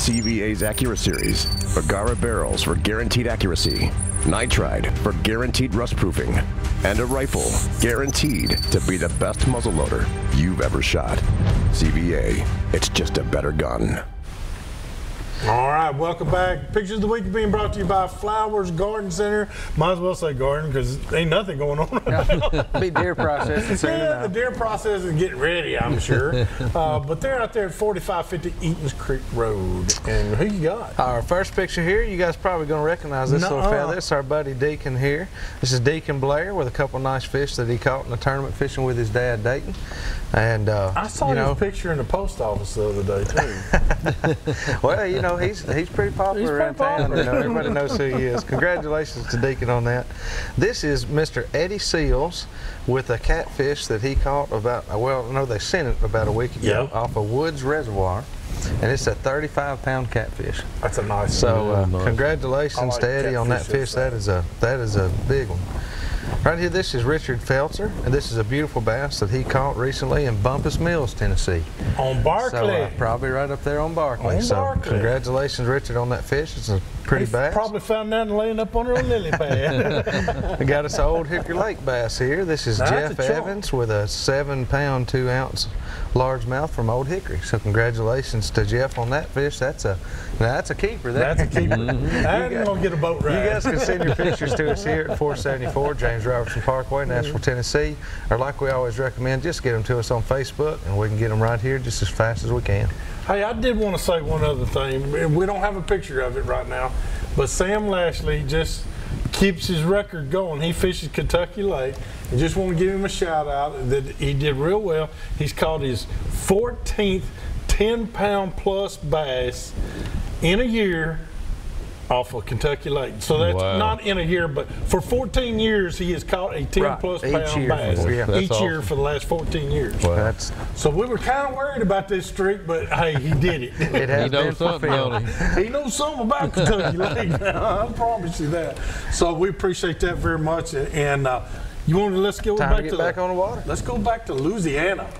CVA's AccuraSeries, Agara barrels for guaranteed accuracy, nitride for guaranteed rust proofing, and a rifle guaranteed to be the best muzzleloader you've ever shot. CVA, it's just a better gun. All right, welcome back. Pictures of the Week are being brought to you by Flowers Garden Center. Might as well say garden because ain't nothing going on right now. Be deer processing soon. Yeah, the deer process is getting ready, I'm sure. But they're out there at 4550 Eaton's Creek Road. And who you got? Our first picture here, you guys probably going to recognize this little fella. This is our buddy Deacon here. This is Deacon Blair with a couple nice fish that he caught in the tournament fishing with his dad, Dayton. And I saw his picture in the post office the other day, too. Well, you know, he's pretty popular around town. You know, everybody knows who he is. Congratulations to Deacon on that. This is Mr. Eddie Seals with a catfish that he caught about, well, no, they sent it about a week ago off of Woods Reservoir. And it's a 35-pound catfish. That's a nice one. So congratulations to Eddie on that fish. That is a big one. Right here, this is Richard Feltzer, and this is a beautiful bass that he caught recently in Bumpus Mills, Tennessee. On Barkley. So probably right up there on Barkley. Congratulations, Richard, on that fish. It's a pretty bass. Probably found that laying up under a lily pad. We got us an Old Hickory Lake bass here. This is Jeff Evans with a 7-pound, 2-ounce largemouth from Old Hickory. So congratulations to Jeff on that fish. That's a keeper there. That's a keeper. I'm gonna get a boat ride. You guys can send your pictures to us here at 474 James Robertson Parkway, Nashville, Tennessee. Or like we always recommend, just get them to us on Facebook, and we can get them right here just as fast as we can. Hey, I did want to say one other thing. We don't have a picture of it right now, but Sam Lashley just keeps his record going. He fishes Kentucky Lake. I just want to give him a shout out that he did real well. He's caught his 14th 10-pound plus bass in a year off of Kentucky Lake. So that's not in a year, but for 14 years he has caught a 10-plus pound bass each year for the last 14 years. Wow. So we were kind of worried about this streak, but hey, he did it. He knows something, don't he? He knows something about Kentucky Lake now, I promise you that. So we appreciate that very much. And you want to let's go back on the water. Let's go back to Louisiana.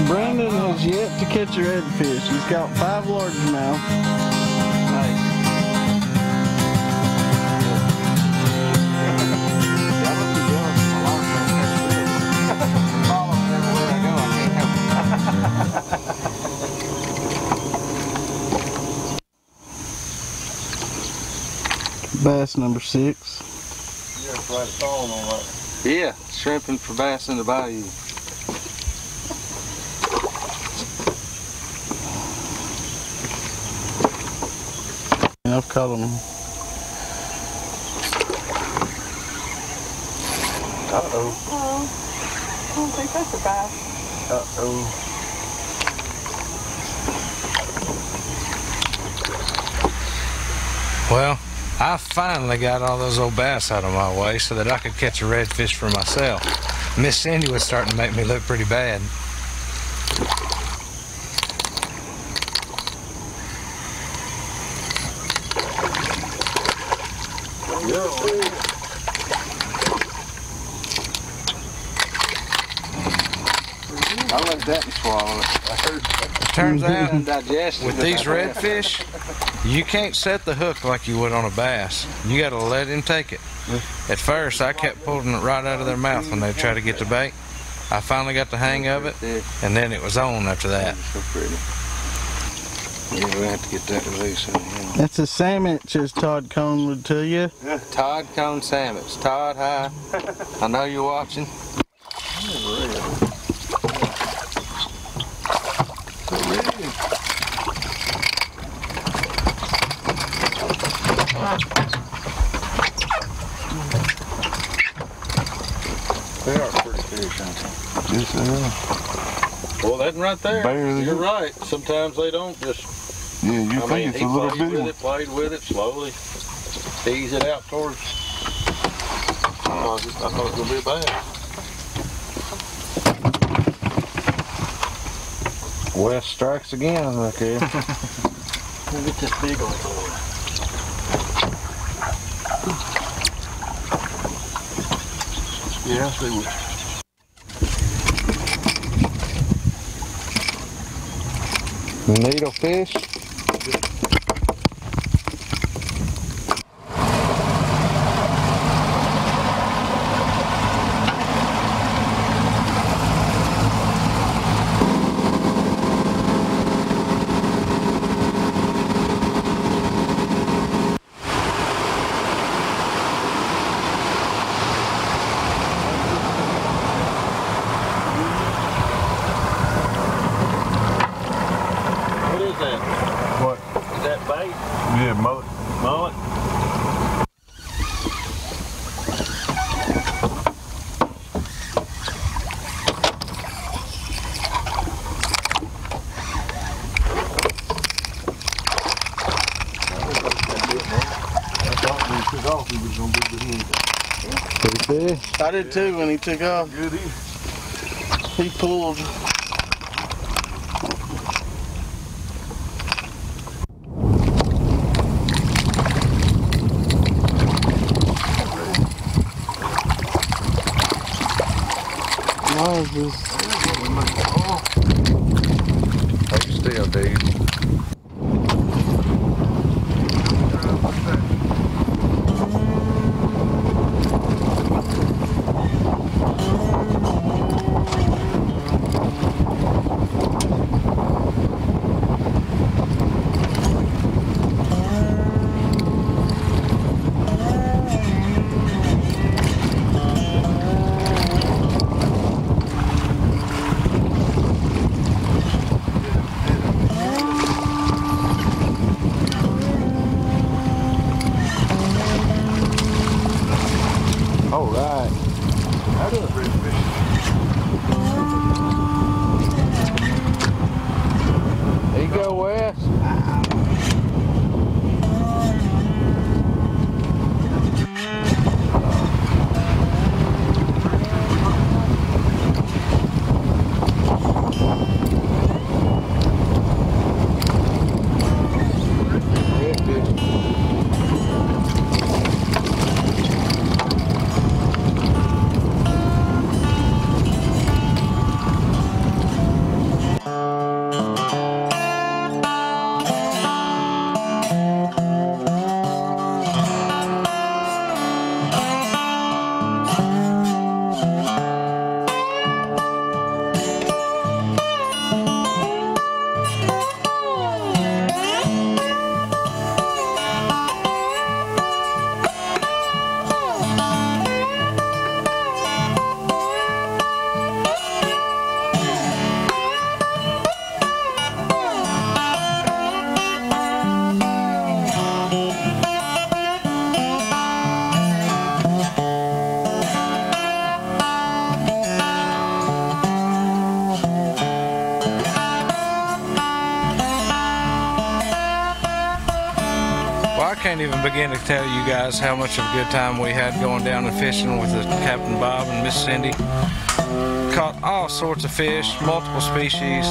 Brandon has yet to catch a redfish. He's got 5 largemouth. Bass number 6. Yeah, shrimping for bass in the bayou. I've caught them. Uh-oh. I don't think that's a bass. Uh-oh. Well, I finally got all those old bass out of my way so that I could catch a redfish for myself. Miss Cindy was starting to make me look pretty bad. I let that and swallow it. Turns out, with these redfish, you can't set the hook like you would on a bass. You got to let him take it. At first, I kept pulling it right out of their mouth when they try to get the bait. I finally got the hang of it, and then it was on after that. So pretty. Yeah, we have to get that release. That's a sandwich, as Todd Cone would tell you. Todd Cone sandwich. Todd, hi. I know you're watching. Well, that one right there, Barely. you're right. Sometimes they don't just... Yeah, you think it's a little bit. Played with it slowly, ease it out towards... I thought it was going to be a bass. Wes strikes again right there. We'll get this big one for you. Yeah, I see what. Needlefish. Yeah, mullet. Mullet? I did too when he took off. He pulled. Hold still, dude. All right. There you go, Wes. Well, I can't even begin to tell you guys how much of a good time we had going down and fishing with Captain Bob and Miss Cindy. Caught all sorts of fish, multiple species,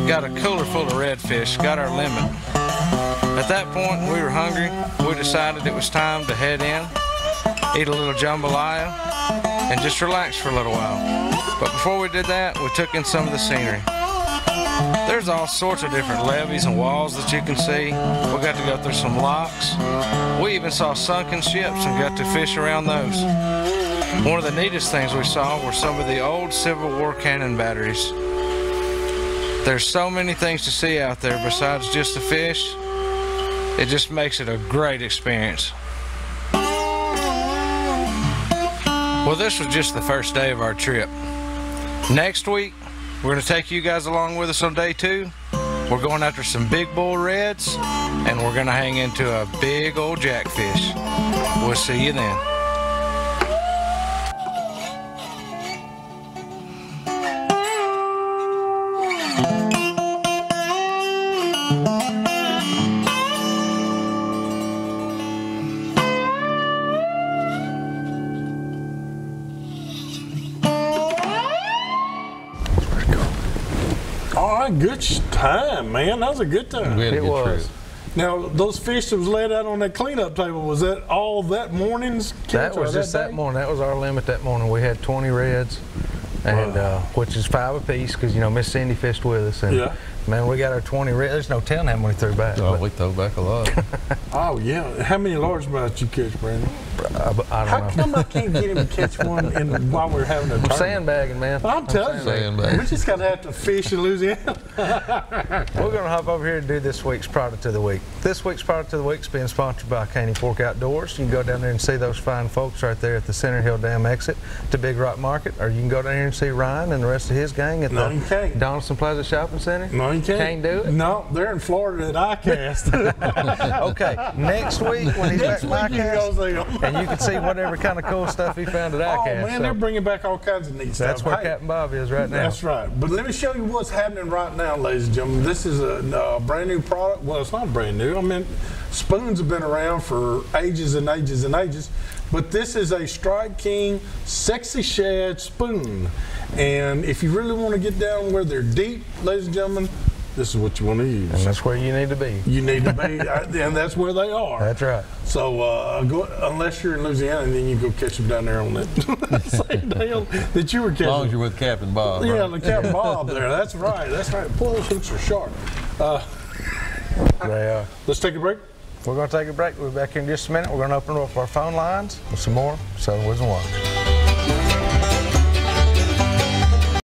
got a cooler full of redfish, got our limit. At that point, we were hungry. We decided it was time to head in, eat a little jambalaya, and just relax for a little while. But before we did that, we took in some of the scenery. There's all sorts of different levees and walls that you can see. We got to go through some locks. We even saw sunken ships and got to fish around those. One of the neatest things we saw were some of the old Civil War cannon batteries. There's so many things to see out there besides just the fish. It just makes it a great experience. Well, this was just the first day of our trip. Next week, we're going to take you guys along with us on day 2. We're going after some big bull reds, and we're going to hang into a big old jackfish. We'll see you then. My good time, man. That was a good time. We had a good trip. Now, those fish that was laid out on that cleanup table, was that all that morning's catch? That was just that morning. That was our limit that morning. We had 20 reds, and which is 5 apiece, because you know Miss Cindy fished with us. And man, we got our 20 reds. There's no telling how many we threw back. Oh, we throw back a lot. Oh yeah. How many largemouths you catch, Brandon? I don't know. How come I can't get him to catch one while we're having a tournament? Sandbagging, man. I'm telling you, we just gotta have to fish in Louisiana. We're gonna hop over here and do this week's product of the week. This week's product of the week is being sponsored by Caney Fork Outdoors. You can go down there and see those fine folks right there at the Center Hill Dam exit to Big Rock Market, or you can go down here and see Ryan and the rest of his gang at the Donaldson Plaza Shopping Center. No, you can't. Can't do it? No, they're in Florida at ICAST. Okay, next week when he's back at ICAST, and you can see whatever kind of cool stuff he found at ICAST. Oh man, they're bringing back all kinds of neat stuff. That's where Captain Bob is right now. That's right. But let me show you what's happening right now, ladies and gentlemen. This is a brand new product. Well, it's not brand new. I mean, spoons have been around for ages and ages and ages. But this is a Strike King Sexy Shad spoon. And if you really want to get down where they're deep, ladies and gentlemen, this is what you want to use. And that's where you need to be. You need to be, and that's where they are. That's right. So unless you're in Louisiana, and then you go catch them down there on that same deal that you were catching. As long as you're with Captain Bob. Yeah, right? the Captain Bob there. That's right. That's right. Boy, those hooks are sharp. They are. Let's take a break. We're going to take a break. We'll be back here in just a minute. We're going to open up our phone lines with some more. So, Woods and Waters.